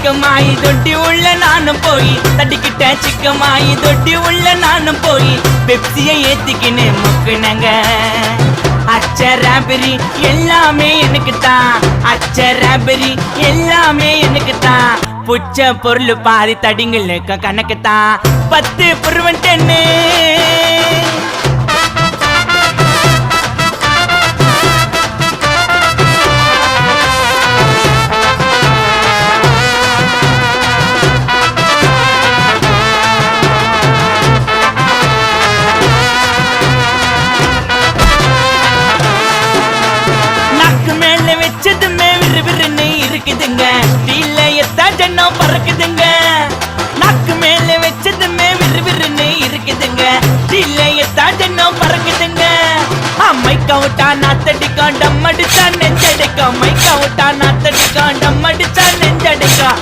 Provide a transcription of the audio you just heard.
சிக்கமாயி தொட்டி உள்ள நானும் போய் தட்டிக்கிட்டேன் சிக்கமாயி தொட்டி உள்ள நானும் போய் பெப்சியை ஏத்திக்கின்னு முக்குனங்க அச்சராபெரி எல்லாமே எனக்கு தான் அச்சராபெரி எல்லாமே எனக்கு தான் புச்ச பொருள் பாதி தடிங்களுக்கு கணக்கு தான் 10 புருவன் 10 இருக்குதுங்க டீல எத்தா ஜன்னம் பறக்குதுங்க நாக்கு மேல வச்சதுமே விறுவிறுன்னு இருக்குதுங்க டீல எத்தா ஜன்னம் பறக்குதுங்க மைக்கா விட்டா நாத்தடிக்கும் டம் அடிச்சா நெஞ்சடிக்கும் மைக்கா விட்டா நாத்தடிக்கும் டம்